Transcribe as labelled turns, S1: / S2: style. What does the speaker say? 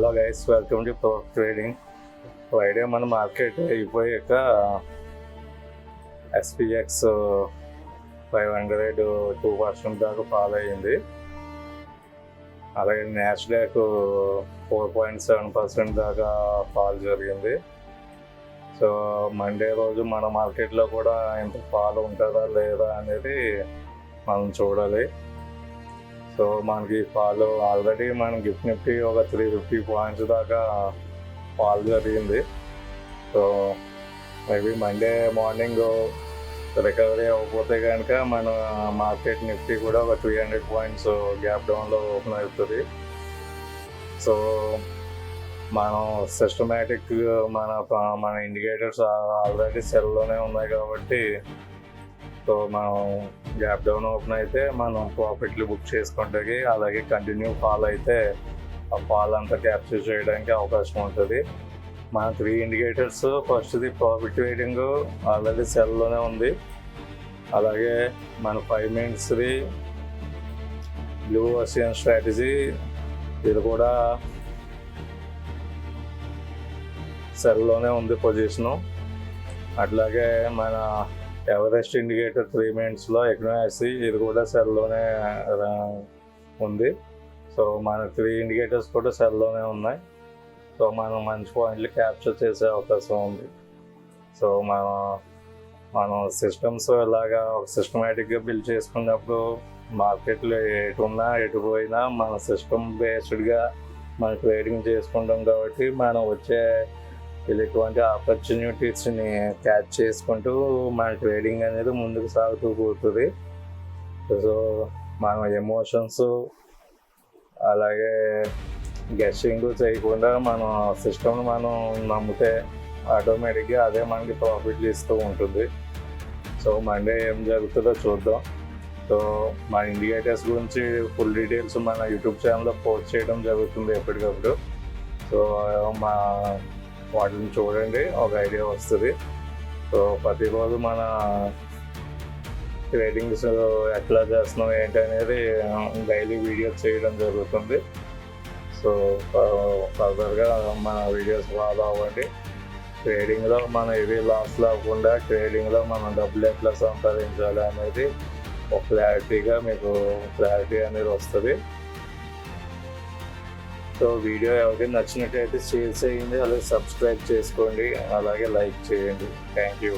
S1: Hello guys, welcome to power trading. Friday మన market అయిపోయాక ఎస్పీఎక్స్ 500 2% దాకా ఫాల్ అయ్యింది. అలాగే నాస్డాక్ 4.7% దాకా ఫాల్ జరిగింది. సో మండే రోజు మన మార్కెట్లో కూడా ఇంత ఫాల్ ఉంటుందా లేదా అనేది మనం చూడాలి. సో మనకి ఫాల్ ఆల్రెడీ మన గిఫ్ట్ నిఫ్టీ ఒక 350 పాయింట్స్ దాకా ఫాల్ జరిగింది. So maybe Monday morning recovery అవ్వకపోతే కనుక మన మార్కెట్ నిఫ్టీ కూడా ఒక 300 పాయింట్స్ గ్యాప్ డౌన్లో ఓపెన్ అవుతుంది. సో మనం సిస్టమేటిక్ మన ఇండికేటర్స్ ఆల్రెడీ సెల్లోనే ఉన్నాయి కాబట్టి సో మనం గ్యాప్ డౌన్ ఓపెన్ అయితే మనం ప్రాఫిట్లు బుక్ చేసుకుంటే, అలాగే కంటిన్యూ ఫాల్ అయితే ఆ ఫాల్ అంతా క్యాప్చర్ చేయడానికి అవకాశం ఉంటుంది. మన 3 ఇండికేటర్స్, ఫస్ట్ది ప్రాఫిట్ వెయిటింగ్ ఆల్రెడీ సెల్లోనే ఉంది. అలాగే మన 5 మినిట్స్ది బ్లూ ఓషియన్ స్ట్రాటజీ ఇది కూడా సెల్లోనే ఉంది పొజిషను. అట్లాగే మన ఎవరెస్ట్ ఇండికేటర్ 3 మినిట్స్లో ఎగ్నోయాసి ఇది కూడా సెల్లోనే ఉంది. సో మన 3 ఇండికేటర్స్ కూడా సెల్లోనే ఉన్నాయి. సో మనం మంచి పాయింట్లు క్యాప్చర్ చేసే అవకాశం ఉంది. సో మనం సిస్టమ్స్ ఇలాగా సిస్టమేటిక్గా బిల్డ్ చేసుకున్నప్పుడు మార్కెట్లో ఎటు ఉన్నా ఎటు పోయినా మన సిస్టమ్ బేస్డ్గా మనం ట్రేడింగ్ చేసుకుంటాం కాబట్టి మనం వచ్చే ఇటువంటి ఆపర్చునిటీస్ని క్యాచ్ చేసుకుంటూ మన ట్రేడింగ్ అనేది ముందుకు సాగుతూ పోతుంది. సో మనం ఎమోషన్స్ అలాగే గెస్సింగ్ చేయకుండా మన సిస్టమ్ని మనం నమ్మితే ఆటోమేటిక్గా అదే మనకి ప్రాఫిట్లు ఇస్తూ ఉంటుంది. సో మండే ఏం జరుగుతుందో చూద్దాం. సో మన ఇండికేటర్స్ గురించి ఫుల్ డీటెయిల్స్ మన యూట్యూబ్ ఛానల్లో పోస్ట్ చేయడం జరుగుతుంది ఎప్పటికప్పుడు. సో వాటిని చూడండి, ఒక ఐడియా వస్తుంది. సో ప్రతిరోజు మన ట్రేడింగ్స్ ఎట్లా చేస్తున్నాం ఏంటి అనేది డైలీ వీడియోస్ చేయడం జరుగుతుంది. సో ఫర్దర్గా మన వీడియోస్ ఫాలో అవ్వండి. ట్రేడింగ్లో మనం ఏవి లాస్ అవ్వకుండా ట్రేడింగ్లో మనం డబ్బులు ఎట్లా సంపాదించాలి అనేది ఒక క్లారిటీ అనేది వస్తుంది. సో వీడియో ఎవరికి నచ్చినట్టయితే షేర్ చేయండి, అలాగే సబ్స్క్రైబ్ చేసుకోండి, అలాగే లైక్ చేయండి. Thank you.